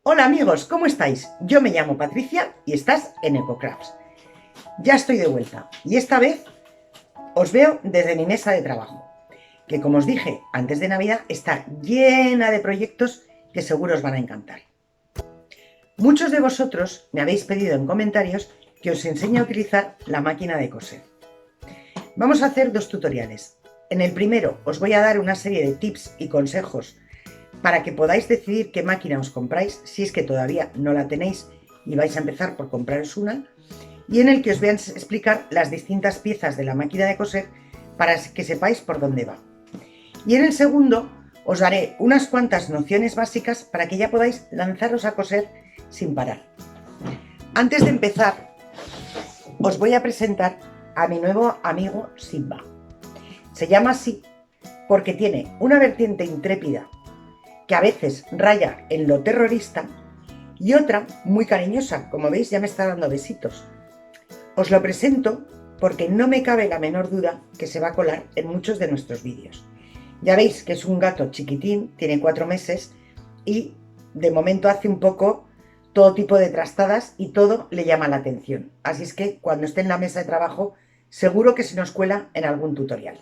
Hola amigos, ¿cómo estáis? Yo me llamo Patricia y estás en EcoCrafts. Ya estoy de vuelta y esta vez os veo desde mi mesa de trabajo, que como os dije antes de Navidad está llena de proyectos que seguro os van a encantar. Muchos de vosotros me habéis pedido en comentarios que os enseñe a utilizar la máquina de coser. Vamos a hacer dos tutoriales. En el primero os voy a dar una serie de tips y consejos para que podáis decidir qué máquina os compráis, si es que todavía no la tenéis y vais a empezar por compraros una, y en el que os voy a explicar las distintas piezas de la máquina de coser para que sepáis por dónde va. Y en el segundo os daré unas cuantas nociones básicas para que ya podáis lanzaros a coser sin parar. Antes de empezar, os voy a presentar a mi nuevo amigo Simba. Se llama así porque tiene una vertiente intrépida que a veces raya en lo terrorista y otra muy cariñosa, como veis ya me está dando besitos. Os lo presento porque no me cabe la menor duda que se va a colar en muchos de nuestros vídeos. Ya veis que es un gato chiquitín, tiene 4 meses y de momento hace un poco todo tipo de trastadas y todo le llama la atención. Así es que cuando esté en la mesa de trabajo seguro que se nos cuela en algún tutorial.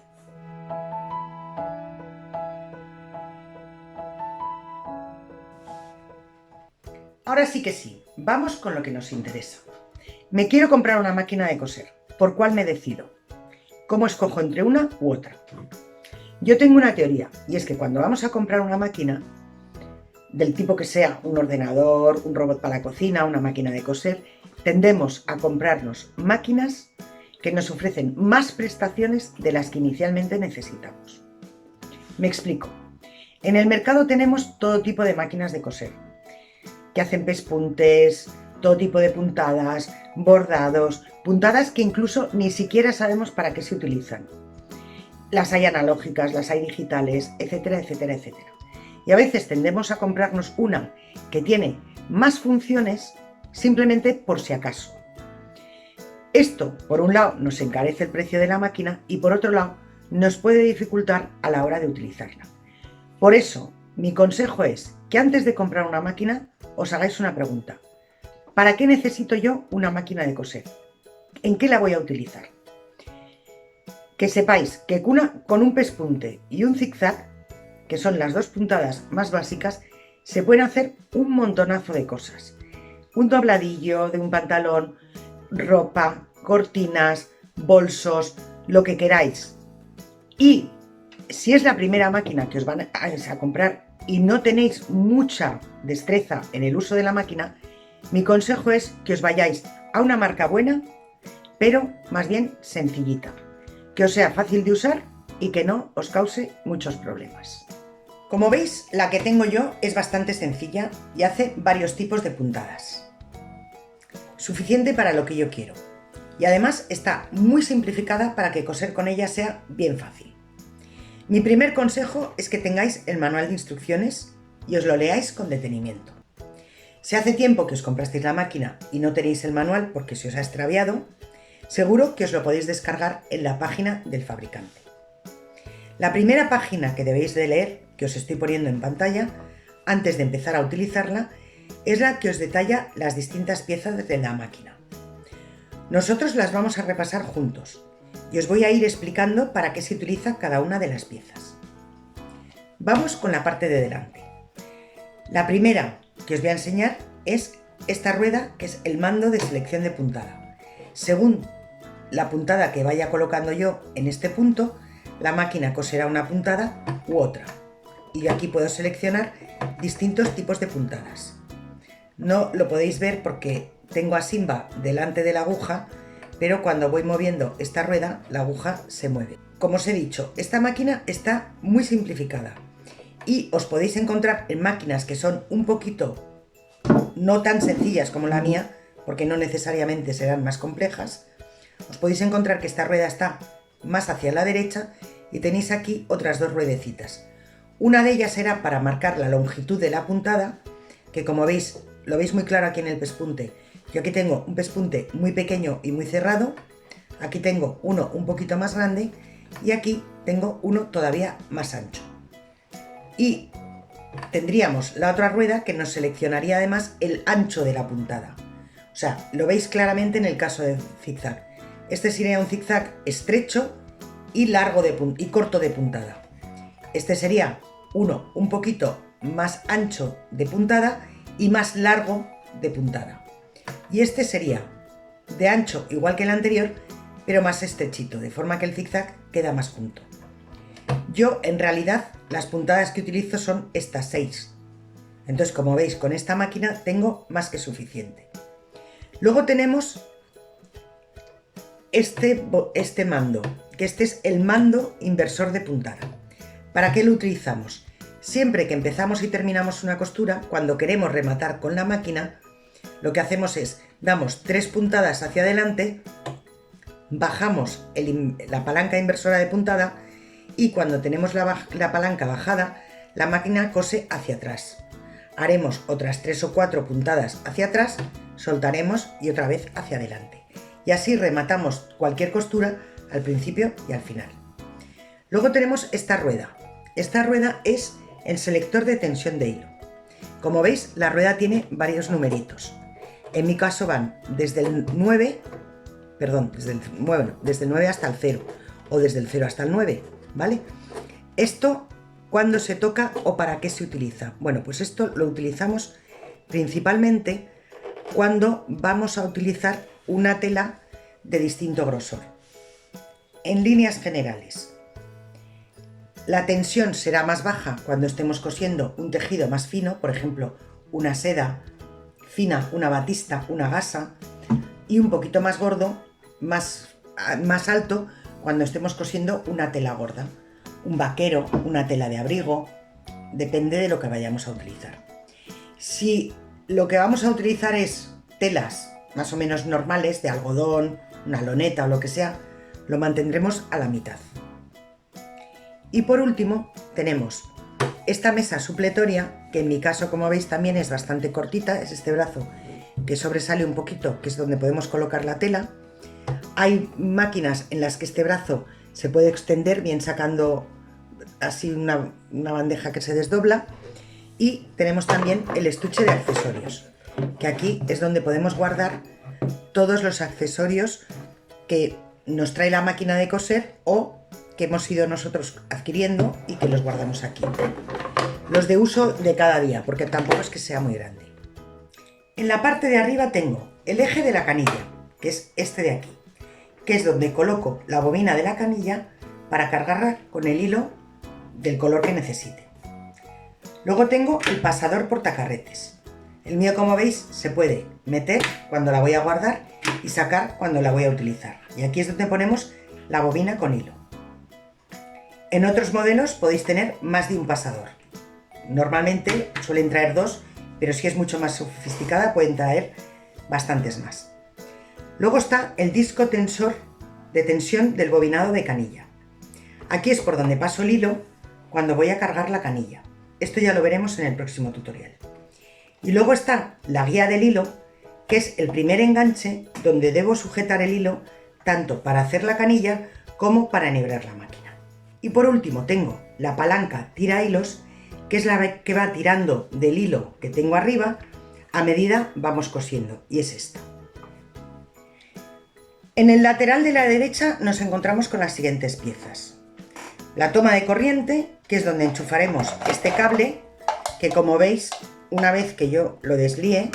Ahora sí que sí, vamos con lo que nos interesa. Me quiero comprar una máquina de coser. ¿Por cuál me decido? ¿Cómo escojo entre una u otra? Yo tengo una teoría, y es que cuando vamos a comprar una máquina, del tipo que sea un ordenador, un robot para la cocina, una máquina de coser, tendemos a comprarnos máquinas que nos ofrecen más prestaciones de las que inicialmente necesitamos. Me explico. En el mercado tenemos todo tipo de máquinas de coser, que hacen pespuntes, todo tipo de puntadas, bordados, puntadas que incluso ni siquiera sabemos para qué se utilizan. Las hay analógicas, las hay digitales, etcétera, etcétera, etcétera. Y a veces tendemos a comprarnos una que tiene más funciones simplemente por si acaso. Esto, por un lado, nos encarece el precio de la máquina y por otro lado, nos puede dificultar a la hora de utilizarla. Por eso, mi consejo es que antes de comprar una máquina, os hagáis una pregunta. ¿Para qué necesito yo una máquina de coser? ¿En qué la voy a utilizar? Que sepáis que con un pespunte y un zigzag, que son las dos puntadas más básicas, se pueden hacer un montonazo de cosas. Un dobladillo de un pantalón, ropa, cortinas, bolsos, lo que queráis. Y si es la primera máquina que os van a comprar y no tenéis mucha destreza en el uso de la máquina, mi consejo es que os vayáis a una marca buena, pero más bien sencillita, que os sea fácil de usar y que no os cause muchos problemas. Como veis, la que tengo yo es bastante sencilla y hace varios tipos de puntadas. Suficiente para lo que yo quiero. Y además está muy simplificada para que coser con ella sea bien fácil. Mi primer consejo es que tengáis el manual de instrucciones y os lo leáis con detenimiento. Si hace tiempo que os comprasteis la máquina y no tenéis el manual porque se os ha extraviado, seguro que os lo podéis descargar en la página del fabricante. La primera página que debéis de leer, que os estoy poniendo en pantalla, antes de empezar a utilizarla, es la que os detalla las distintas piezas de la máquina. Nosotros las vamos a repasar juntos y os voy a ir explicando para qué se utiliza cada una de las piezas. Vamos con la parte de delante. La primera que os voy a enseñar es esta rueda, que es el mando de selección de puntada. Según la puntada que vaya colocando yo en este punto, la máquina coserá una puntada u otra. Y aquí puedo seleccionar distintos tipos de puntadas. No lo podéis ver porque tengo a Simba delante de la aguja, pero cuando voy moviendo esta rueda, la aguja se mueve. Como os he dicho, esta máquina está muy simplificada y os podéis encontrar en máquinas que son un poquito no tan sencillas como la mía, porque no necesariamente serán más complejas. Os podéis encontrar que esta rueda está más hacia la derecha y tenéis aquí otras dos ruedecitas. Una de ellas será para marcar la longitud de la puntada, que como veis, lo veis muy claro aquí en el pespunte. Yo aquí tengo un pespunte muy pequeño y muy cerrado, aquí tengo uno un poquito más grande y aquí tengo uno todavía más ancho. Y tendríamos la otra rueda que nos seleccionaría además el ancho de la puntada. O sea, lo veis claramente en el caso del zigzag. Este sería un zigzag estrecho y y corto de puntada. Este sería uno un poquito más ancho de puntada y más largo de puntada. Y este sería de ancho igual que el anterior, pero más estrechito, de forma que el zigzag queda más junto. Yo en realidad las puntadas que utilizo son estas 6. Entonces, como veis, con esta máquina tengo más que suficiente. Luego tenemos este mando, que este es el mando inversor de puntada. ¿Para qué lo utilizamos? Siempre que empezamos y terminamos una costura, cuando queremos rematar con la máquina, lo que hacemos es, damos 3 puntadas hacia adelante, bajamos la palanca inversora de puntada y cuando tenemos la palanca bajada, la máquina cose hacia atrás. Haremos otras 3 o 4 puntadas hacia atrás, soltaremos y otra vez hacia adelante. Y así rematamos cualquier costura al principio y al final. Luego tenemos esta rueda. Esta rueda es el selector de tensión de hilo. Como veis, la rueda tiene varios numeritos. En mi caso van desde el 9 hasta el 0 o desde el 0 hasta el 9, ¿vale? Esto, ¿cuándo se toca o para qué se utiliza? Bueno, pues esto lo utilizamos principalmente cuando vamos a utilizar una tela de distinto grosor. En líneas generales, la tensión será más baja cuando estemos cosiendo un tejido más fino, por ejemplo, una seda fina, una batista, una gasa, y un poquito más gordo, más alto, cuando estemos cosiendo una tela gorda, un vaquero, una tela de abrigo, depende de lo que vayamos a utilizar. Si lo que vamos a utilizar es telas más o menos normales, de algodón, una loneta o lo que sea, lo mantendremos a la mitad. Y por último tenemos esta mesa supletoria, que en mi caso, como veis, también es bastante cortita, es este brazo que sobresale un poquito, que es donde podemos colocar la tela. Hay máquinas en las que este brazo se puede extender, bien sacando así una bandeja que se desdobla. Y tenemos también el estuche de accesorios, que aquí es donde podemos guardar todos los accesorios que nos trae la máquina de coser o que hemos ido nosotros adquiriendo y que los guardamos aquí. Los de uso de cada día, porque tampoco es que sea muy grande. En la parte de arriba tengo el eje de la canilla, que es este de aquí, que es donde coloco la bobina de la canilla para cargarla con el hilo del color que necesite. Luego tengo el pasador portacarretes. El mío, como veis, se puede meter cuando la voy a guardar y sacar cuando la voy a utilizar. Y aquí es donde ponemos la bobina con hilo. En otros modelos podéis tener más de un pasador. Normalmente suelen traer 2, pero si es mucho más sofisticada pueden traer bastantes más. Luego está el disco tensor de tensión del bobinado de canilla. Aquí es por donde paso el hilo cuando voy a cargar la canilla. Esto ya lo veremos en el próximo tutorial. Y luego está la guía del hilo, que es el primer enganche donde debo sujetar el hilo tanto para hacer la canilla como para enhebrar la máquina. Y por último tengo la palanca tira hilos, que es la que va tirando del hilo que tengo arriba a medida vamos cosiendo, y es esta. En el lateral de la derecha nos encontramos con las siguientes piezas. La toma de corriente, que es donde enchufaremos este cable, que como veis, una vez que yo lo deslíe,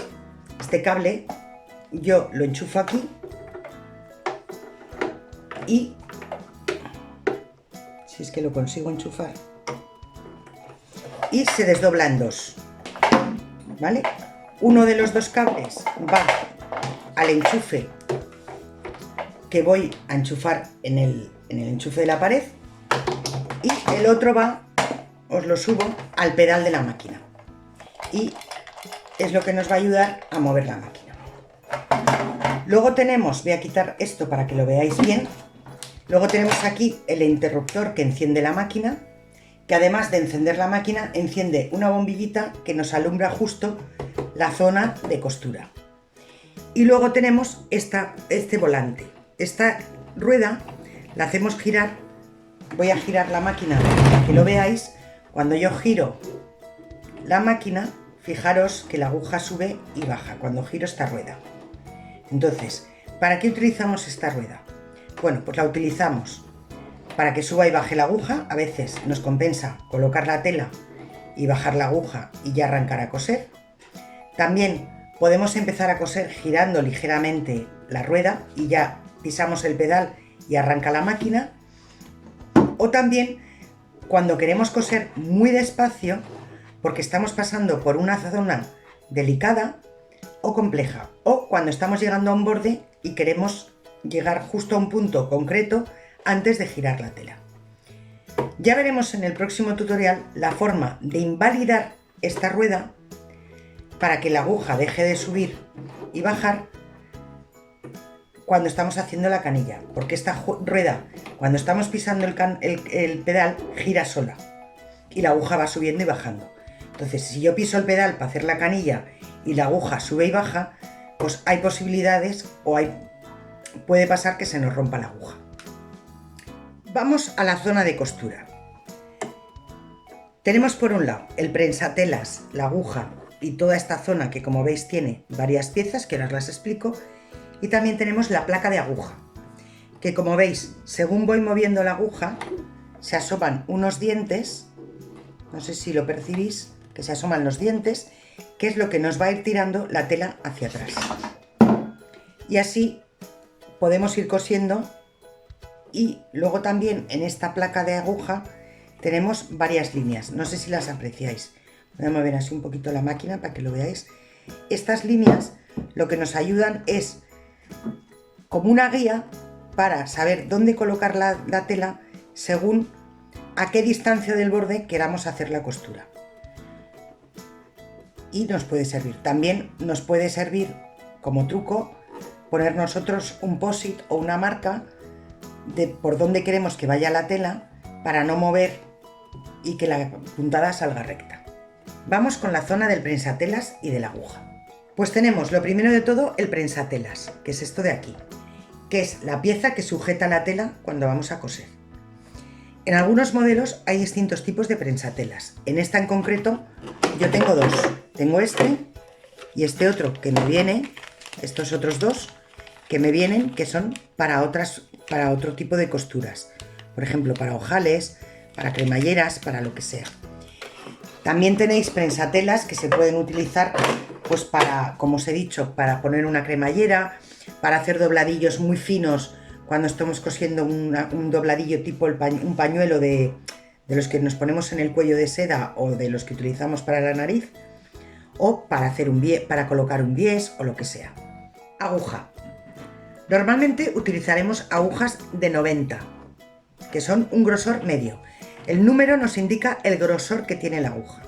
este cable, yo lo enchufo aquí y, si es que lo consigo enchufar, y se desdobla en 2, ¿vale? Uno de los 2 cables va al enchufe que voy a enchufar en el enchufe de la pared, y el otro va, os lo subo, al pedal de la máquina, y es lo que nos va a ayudar a mover la máquina. Luego tenemos, voy a quitar esto para que lo veáis bien, luego tenemos aquí el interruptor que enciende la máquina, que además de encender la máquina, enciende una bombillita que nos alumbra justo la zona de costura. Y luego tenemos este volante. Esta rueda la hacemos girar, voy a girar la máquina para que lo veáis. Cuando yo giro la máquina, fijaros que la aguja sube y baja cuando giro esta rueda. Entonces, ¿para qué utilizamos esta rueda? Bueno, pues la utilizamos para que suba y baje la aguja. A veces nos compensa colocar la tela y bajar la aguja y ya arrancar a coser. También podemos empezar a coser girando ligeramente la rueda y ya pisamos el pedal y arranca la máquina. O también cuando queremos coser muy despacio, porque estamos pasando por una zona delicada o compleja, o cuando estamos llegando a un borde y queremos llegar justo a un punto concreto antes de girar la tela. Ya veremos en el próximo tutorial la forma de invalidar esta rueda para que la aguja deje de subir y bajar cuando estamos haciendo la canilla, porque esta rueda, cuando estamos pisando el pedal, gira sola y la aguja va subiendo y bajando. Entonces, si yo piso el pedal para hacer la canilla y la aguja sube y baja, pues hay posibilidades puede pasar que se nos rompa la aguja. Vamos a la zona de costura. Tenemos por un lado el prensatelas, la aguja y toda esta zona que, como veis, tiene varias piezas que ahora os las explico. Y también tenemos la placa de aguja, que, como veis, según voy moviendo la aguja, se asoman unos dientes, no sé si lo percibís, que se asoman los dientes, que es lo que nos va a ir tirando la tela hacia atrás. Y así podemos ir cosiendo. Y luego también en esta placa de aguja tenemos varias líneas, no sé si las apreciáis. Voy a mover así un poquito la máquina para que lo veáis. Estas líneas lo que nos ayudan es como una guía para saber dónde colocar la tela según a qué distancia del borde queramos hacer la costura. Y nos puede servir. También nos puede servir como truco poner nosotros un post-it o una marca de por dónde queremos que vaya la tela para no mover y que la puntada salga recta. Vamos con la zona del prensatelas y de la aguja. Pues tenemos lo primero de todo el prensatelas, que es esto de aquí, que es la pieza que sujeta la tela cuando vamos a coser. En algunos modelos hay distintos tipos de prensatelas. En esta en concreto yo tengo dos. Tengo este y este otro que me viene, estos otros dos que me vienen, que son para otro tipo de costuras. Por ejemplo, para ojales, para cremalleras, para lo que sea. También tenéis prensatelas que se pueden utilizar pues para, como os he dicho, para poner una cremallera, para hacer dobladillos muy finos cuando estamos cosiendo un dobladillo tipo un pañuelo de los que nos ponemos en el cuello de seda o de los que utilizamos para la nariz, o para hacer para colocar un bies o lo que sea. Aguja. Normalmente utilizaremos agujas de 90, que son un grosor medio. El número nos indica el grosor que tiene la aguja.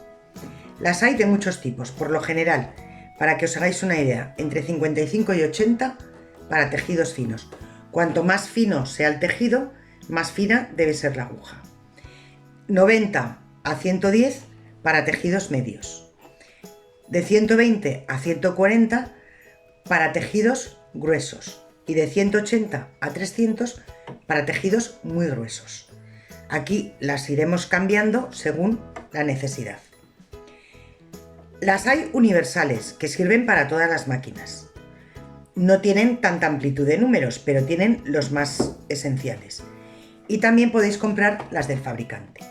Las hay de muchos tipos, por lo general, para que os hagáis una idea, entre 55 y 80 para tejidos finos. Cuanto más fino sea el tejido, más fina debe ser la aguja. 90 a 110 para tejidos medios. De 120 a 140 para tejidos gruesos. Y de 180 a 300 para tejidos muy gruesos. Aquí las iremos cambiando según la necesidad. Las hay universales, que sirven para todas las máquinas. No tienen tanta amplitud de números, pero tienen los más esenciales. Y también podéis comprar las del fabricante.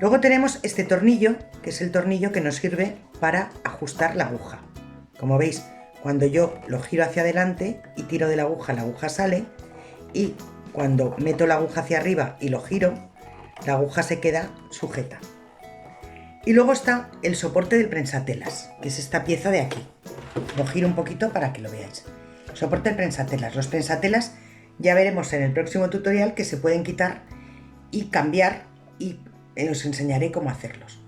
Luego tenemos este tornillo, que es el tornillo que nos sirve para ajustar la aguja. Como veis, cuando yo lo giro hacia adelante y tiro de la aguja sale, y cuando meto la aguja hacia arriba y lo giro, la aguja se queda sujeta. Y luego está el soporte del prensatelas, que es esta pieza de aquí. Lo giro un poquito para que lo veáis. Soporte del prensatelas. Los prensatelas ya veremos en el próximo tutorial que se pueden quitar y cambiar, y os enseñaré cómo hacerlos.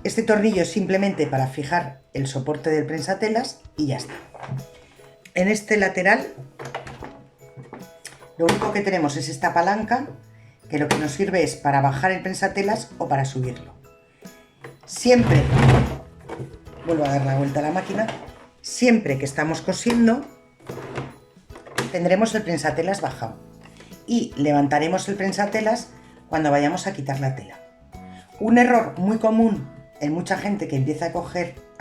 Este tornillo es simplemente para fijar el soporte del prensatelas y ya está. En este lateral lo único que tenemos es esta palanca, que lo que nos sirve es para bajar el prensatelas o para subirlo. Siempre, vuelvo a dar la vuelta a la máquina, siempre que estamos cosiendo tendremos el prensatelas bajado y levantaremos el prensatelas cuando vayamos a quitar la tela. Un error muy común en mucha gente que empieza a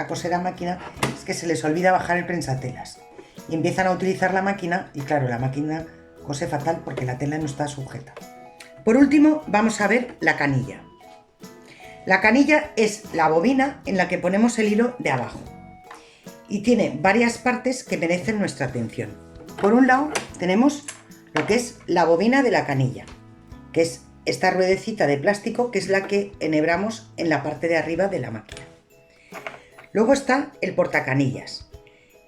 coser a máquina es que se les olvida bajar el prensatelas y empiezan a utilizar la máquina y claro, la máquina cose fatal porque la tela no está sujeta. Por último, vamos a ver la canilla. La canilla es la bobina en la que ponemos el hilo de abajo y tiene varias partes que merecen nuestra atención. Por un lado tenemos lo que es la bobina de la canilla, que es esta ruedecita de plástico que es la que enhebramos en la parte de arriba de la máquina. Luego está el portacanillas,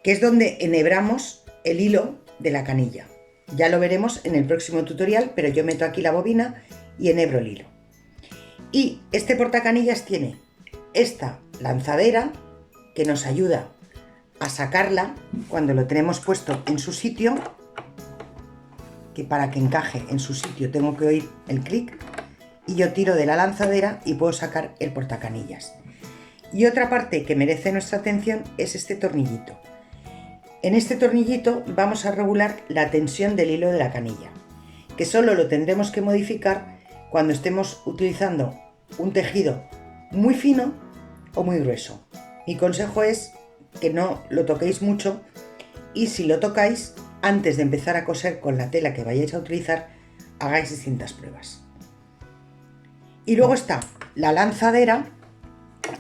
que es donde enhebramos el hilo de la canilla. Ya lo veremos en el próximo tutorial, pero yo meto aquí la bobina y enhebro el hilo. Y este portacanillas tiene esta lanzadera que nos ayuda a sacarla cuando lo tenemos puesto en su sitio, que para que encaje en su sitio tengo que oír el clic y yo tiro de la lanzadera y puedo sacar el portacanillas. Y otra parte que merece nuestra atención es este tornillito. En este tornillito vamos a regular la tensión del hilo de la canilla, que solo lo tendremos que modificar cuando estemos utilizando un tejido muy fino o muy grueso. Mi consejo es que no lo toquéis mucho y si lo tocáis, antes de empezar a coser con la tela que vayáis a utilizar, hagáis distintas pruebas. Y luego está la lanzadera,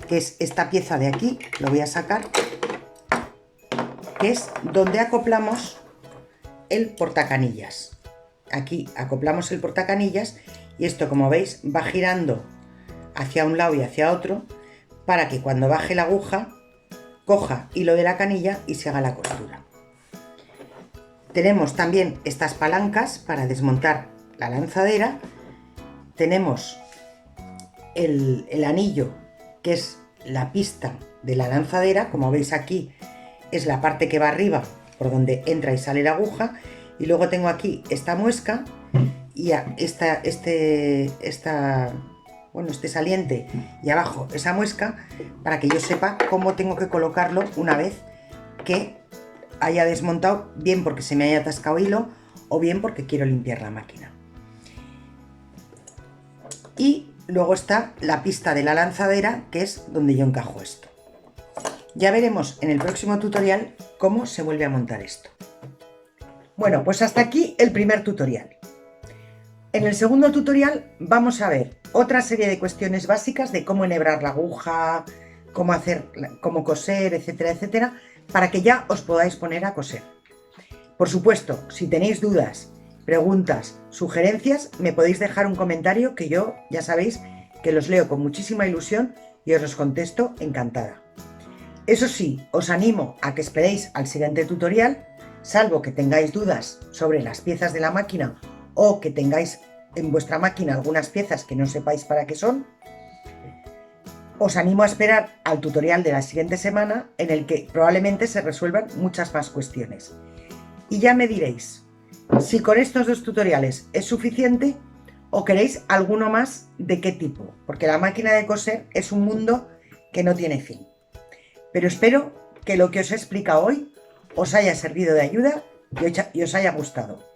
que es esta pieza de aquí, lo voy a sacar, que es donde acoplamos el portacanillas. Aquí acoplamos el portacanillas y esto, como veis, va girando hacia un lado y hacia otro para que cuando baje la aguja coja hilo de la canilla y se haga la costura. Tenemos también estas palancas para desmontar la lanzadera. Tenemos el anillo, que es la pista de la lanzadera, como veis aquí es la parte que va arriba por donde entra y sale la aguja, y luego tengo aquí esta muesca y este saliente y abajo esa muesca para que yo sepa cómo tengo que colocarlo una vez que haya desmontado, bien porque se me haya atascado hilo o bien porque quiero limpiar la máquina. Y luego está la pista de la lanzadera, que es donde yo encajo esto. Ya veremos en el próximo tutorial cómo se vuelve a montar esto. Bueno, pues hasta aquí el primer tutorial. En el segundo tutorial vamos a ver otra serie de cuestiones básicas de cómo enhebrar la aguja, cómo coser, etcétera, etcétera, para que ya os podáis poner a coser. Por supuesto, si tenéis dudas, preguntas, sugerencias, me podéis dejar un comentario que yo, ya sabéis, que los leo con muchísima ilusión y os los contesto encantada. Eso sí, os animo a que esperéis al siguiente tutorial, salvo que tengáis dudas sobre las piezas de la máquina o que tengáis en vuestra máquina algunas piezas que no sepáis para qué son. Os animo a esperar al tutorial de la siguiente semana, en el que probablemente se resuelvan muchas más cuestiones. Y ya me diréis si con estos dos tutoriales es suficiente o queréis alguno más, de qué tipo, porque la máquina de coser es un mundo que no tiene fin. Pero espero que lo que os he explicado hoy os haya servido de ayuda y os haya gustado.